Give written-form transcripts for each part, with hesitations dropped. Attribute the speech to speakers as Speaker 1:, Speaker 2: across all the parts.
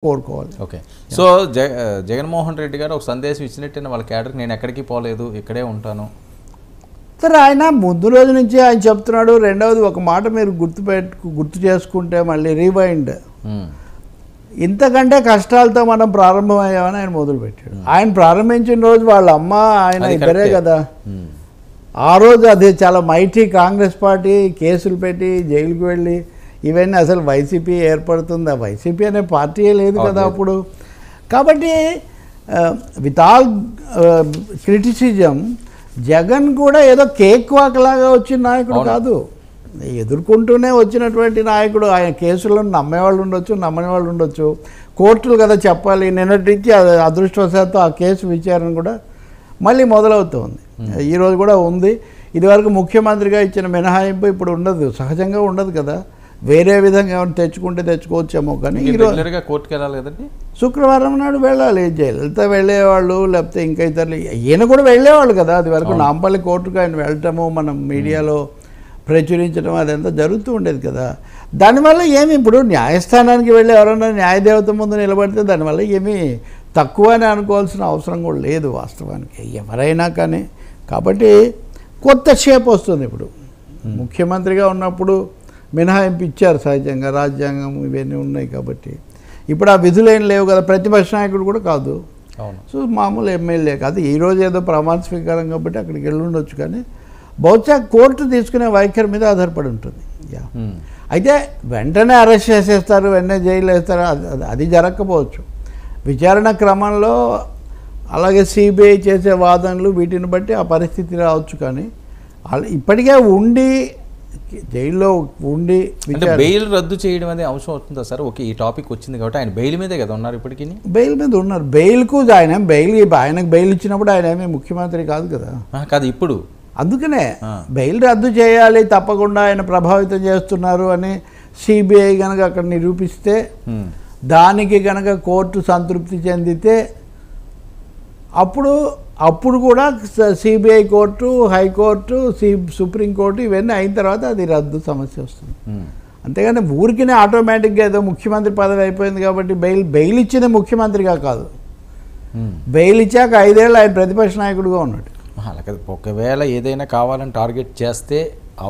Speaker 1: కోరుకోవాలి.
Speaker 2: Okay. So Jaganmohan Reddy గారు ఒక సందేశం ఇచ్చినట్టు వాళ్ళ క్యాడర్కి నేను ఎక్కడికి పోలేదు, ఇక్కడే ఉంటాను.
Speaker 1: సరే, ఆయన ముందు రోజు నుంచి ఆయన చెప్తున్నాడు. రెండవది ఒక మాట మీరు గుర్తు చేసుకుంటే మళ్ళీ రీవైండ్, ఇంతకంటే కష్టాలతో మనం ప్రారంభమయ్యామని ఆయన మొదలుపెట్టాడు. ఆయన ప్రారంభించిన రోజు వాళ్ళ అమ్మ ఆయన ఇద్దరే కదా. ఆ రోజు అదే చాలా మైటీ కాంగ్రెస్ పార్టీ కేసులు పెట్టి జైలుకు వెళ్ళి ఇవన్నీ అసలు వైసీపీ ఏర్పడుతుందా? వైసీపీ అనే పార్టీయే లేదు కదా అప్పుడు. కాబట్టి విత్ ఆల్ క్రిటిసిజం, జగన్ కూడా ఏదో కేక్ వాక్ లాగా వచ్చిన నాయకుడు కాదు, ఎదుర్కొంటూనే వచ్చినటువంటి నాయకుడు. ఆయన కేసులను నమ్మేవాళ్ళు ఉండొచ్చు, నమ్మని వాళ్ళు ఉండొచ్చు. కోర్టులు కదా చెప్పాలి. నిన్నటి నుంచి అదృష్టవశాత్తు ఆ కేసు విచారణ కూడా మళ్ళీ మొదలవుతుంది. ఈరోజు కూడా ఉంది. ఇదివరకు ముఖ్యమంత్రిగా ఇచ్చిన మినహాయింపు ఇప్పుడు ఉండదు, సహజంగా ఉండదు కదా. వేరే విధంగా ఏమైనా తెచ్చుకోవచ్చేమో. కానీ ఈరోజు
Speaker 2: కోర్టుకి వెళ్ళాలి కదండి,
Speaker 1: శుక్రవారం నాడు వెళ్ళాలి. జయలలిత వెళ్ళేవాళ్ళు, లేకపోతే ఇంకా ఇతరులు, ఈయన కూడా వెళ్ళేవాళ్ళు కదా. అది వరకు నాంపల్లి కోర్టుకు ఆయన వెళ్ళటము, మనం మీడియాలో ప్రచురించడం అదంతా జరుగుతూ ఉండేది కదా. దానివల్ల ఏమి ఇప్పుడు న్యాయస్థానానికి వెళ్ళి ఎవరన్నా న్యాయదేవత ముందు నిలబడితే దానివల్ల ఏమీ తక్కువ అని అనుకోవాల్సిన అవసరం కూడా లేదు వాస్తవానికి, ఎవరైనా కానీ. కాబట్టి కొత్త షేప్ వస్తుంది. ఇప్పుడు ముఖ్యమంత్రిగా ఉన్నప్పుడు మినహాయింపు ఇచ్చారు సహజంగా, రాజ్యాంగం ఇవన్నీ ఉన్నాయి కాబట్టి. ఇప్పుడు ఆ విధులు ఏం లేవు కదా. ప్రతిపక్ష నాయకుడు కూడా కాదు, సో మామూలు ఎమ్మెల్యే కాదు. ఈరోజు ఏదో ప్రమాణ స్వీకారం కాబట్టి అక్కడికి వెళ్ళి ఉండొచ్చు. కానీ బహుశా కోర్టు తీసుకునే వైఖరి మీద ఆధారపడి ఉంటుంది. అయితే వెంటనే అరెస్ట్ చేసేస్తారు, వెంటనే జైలు వేస్తారు, అది జరగకపోవచ్చు. విచారణ క్రమంలో అలాగే సిబిఐ చేసే వాదనలు వీటిని బట్టి ఆ పరిస్థితి రావచ్చు. కానీ ఇప్పటికే ఉండి జైల్లో ఉండి
Speaker 2: బెయిల్ రద్దు చేయడం అనేది అవసరం అవుతుందా సార్? ఓకే, ఈ టాపిక్ వచ్చింది కాబట్టి ఆయన బెయిల్ మీదే కదా ఉన్నారు, ఇప్పటికీ
Speaker 1: బెయిల్ మీద ఉన్నారు. బెయిల్కు ఆయనకు బెయిల్ ఇచ్చినప్పుడు ఆయన ఏమీ ముఖ్యమంత్రి కాదు కదా.
Speaker 2: కాదు ఇప్పుడు,
Speaker 1: అందుకనే బెయిల్ రద్దు చేయాలి తప్పకుండా, ఆయన ప్రభావితం చేస్తున్నారు అని సిబిఐ కనుక అక్కడ నిరూపిస్తే, దానికి కనుక కోర్టు సంతృప్తి చెందితే అప్పుడు కూడా సిబిఐ కోర్టు, హైకోర్టు, సుప్రీంకోర్టు ఇవన్నీ అయిన తర్వాత అది రద్దు సమస్య వస్తుంది. అంతేగాని ఊరికినే ఆటోమేటిక్గా ఏదో ముఖ్యమంత్రి పదవి అయిపోయింది కాబట్టి బెయిల్ ఇచ్చిన ముఖ్యమంత్రిగా కాదు. బెయిల్ ఇచ్చాక 5 ఏళ్ళు ఆయన ప్రతిపక్ష నాయకుడిగా ఉన్నాడు.
Speaker 2: అలాగే ఒకవేళ ఏదైనా కావాలని టార్గెట్ చేస్తే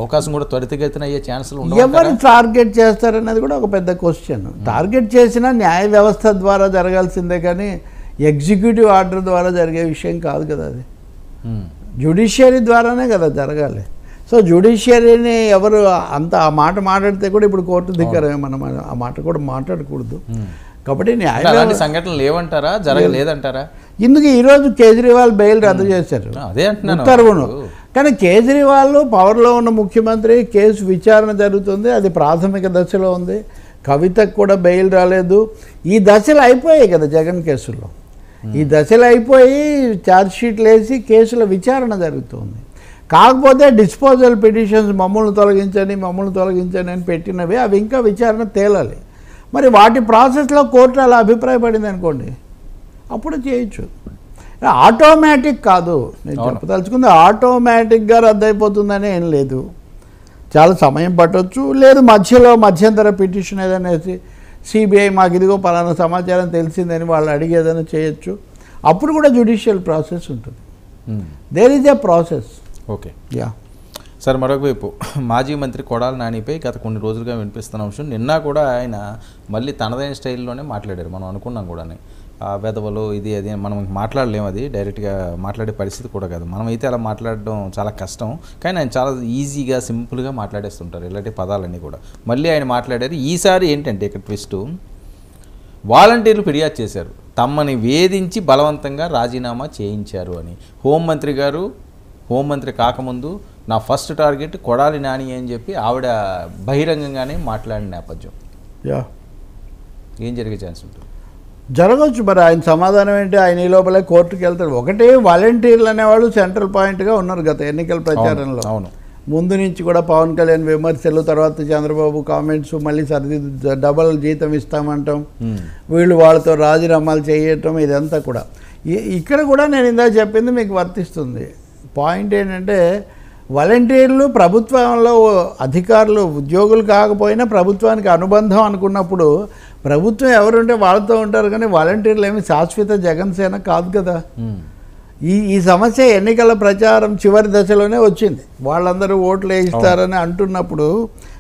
Speaker 2: అవకాశం కూడా త్వరితగతిన అయ్యే ఛాన్సులు
Speaker 1: ఎవరు టార్గెట్ చేస్తారనేది కూడా ఒక పెద్ద క్వశ్చన్. టార్గెట్ చేసినా న్యాయ వ్యవస్థ ద్వారా జరగాల్సిందే కానీ ఎగ్జిక్యూటివ్ ఆర్డర్ ద్వారా జరిగే విషయం కాదు కదా. అది జ్యుడిషియరీ ద్వారానే కదా జరగాలి. సో జ్యుడిషియరీని ఎవరు అంత ఆ మాట మాట్లాడితే కూడా ఇప్పుడు కోర్టు ధిక్కరమే, మనం ఆ మాట కూడా మాట్లాడకూడదు. కాబట్టి
Speaker 2: న్యాయ సంఘటనలు లేవంటారా, జరగలేదంటారా?
Speaker 1: ఇందుకు ఈరోజు కేజ్రీవాల్ బెయిల్ రద్దు చేశారు,
Speaker 2: అదే అంటున్నాను,
Speaker 1: ఉత్తర్వును. కానీ కేజ్రీవాల్ పవర్లో ఉన్న ముఖ్యమంత్రి, కేసు విచారణ జరుగుతుంది, అది ప్రాథమిక దశలో ఉంది. కవితకు కూడా బెయిల్ రాలేదు. ఈ దశలు అయిపోయాయి కదా జగన్ కేసుల్లో. ఈ దశలు అయిపోయి ఛార్జ్షీట్లు వేసి కేసుల విచారణ జరుగుతుంది. కాకపోతే డిస్పోజల్ పిటిషన్స్ మమ్మల్ని తొలగించని అని పెట్టినవి, అవి ఇంకా విచారణ తేలాలి. మరి వాటి ప్రాసెస్లో కోర్టు అలా అభిప్రాయపడింది అనుకోండి, అప్పుడు చేయొచ్చు. ఆటోమేటిక్ కాదు, నేను చెప్పదలుచుకుంది ఆటోమేటిక్గా రద్దు అయిపోతుందని ఏం లేదు. చాలా సమయం పట్టవచ్చు, లేదు మధ్యంతర పిటిషన్ ఏదైనా వేసి సిబిఐ మాకు ఇదిగో పలానా సమాచారం తెలిసిందని వాళ్ళు అడిగేదైనా చేయొచ్చు. అప్పుడు కూడా జ్యుడిషియల్ ప్రాసెస్ ఉంటుంది. There is a process.
Speaker 2: Okay, yeah sir. మరొక వైపు మాజీ మంత్రి కొడాలి నానిపై గత కొన్ని రోజులుగా వినిపిస్తున్న అంశం, నిన్న కూడా ఆయన మళ్ళీ తనదైన స్టైల్లోనే మాట్లాడారు. మనం అనుకున్నాం కూడా వెధవలు ఇది అది మనం మాట్లాడలేము, అది డైరెక్ట్గా మాట్లాడే పరిస్థితి కూడా కాదు. మనమైతే అలా మాట్లాడడం చాలా కష్టం, కానీ ఆయన చాలా ఈజీగా సింపుల్గా మాట్లాడేస్తుంటారు ఇలాంటి పదాలన్నీ కూడా. మళ్ళీ ఆయన మాట్లాడారు. ఈసారి ఏంటంటే ఇక్కడ ట్విస్ట్, వాలంటీర్లు ఫిర్యాదు చేశారు, తమని వేధించి బలవంతంగా రాజీనామా చేయించారు అని. హోంమంత్రి కాకముందు నా ఫస్ట్ టార్గెట్ కొడాలి నాని అని చెప్పి ఆవిడ బహిరంగంగానే మాట్లాడిన నేపథ్యం, ఏం జరిగే ఛాన్స్ ఉంటుంది?
Speaker 1: జరగవచ్చు. మరి ఆయన సమాధానం ఏంటి? ఆయన ఈ లోపలే కోర్టుకు వెళ్తాడు. ఒకటే వాలంటీర్లు అనేవాళ్ళు సెంట్రల్ పాయింట్గా ఉన్నారు గత ఎన్నికల ప్రచారంలో.
Speaker 2: అవును,
Speaker 1: ముందు నుంచి కూడా పవన్ కళ్యాణ్ విమర్శలు, తర్వాత చంద్రబాబు కామెంట్స్, మళ్ళీ డబల్ జీతం ఇస్తామంటాం, వీళ్ళు వాళ్ళతో రాజీనామాలు చేయటం, ఇదంతా కూడా ఇక్కడ కూడా నేను ఇందాక చెప్పింది మీకు వర్తిస్తుంది. పాయింట్ ఏంటంటే వాలంటీర్లు ప్రభుత్వంలో అధికారులు ఉద్యోగులు కాకపోయినా ప్రభుత్వానికి అనుబంధం అనుకున్నప్పుడు ప్రభుత్వం ఎవరుంటే వాళ్ళతో ఉంటారు, కానీ వాలంటీర్లు ఏమి శాశ్వత జగన్సేన కాదు కదా. ఈ సమస్య ఎన్నికల ప్రచారం చివరి దశలోనే వచ్చింది. వాళ్ళందరూ ఓట్లు వేయిస్తారని అంటున్నప్పుడు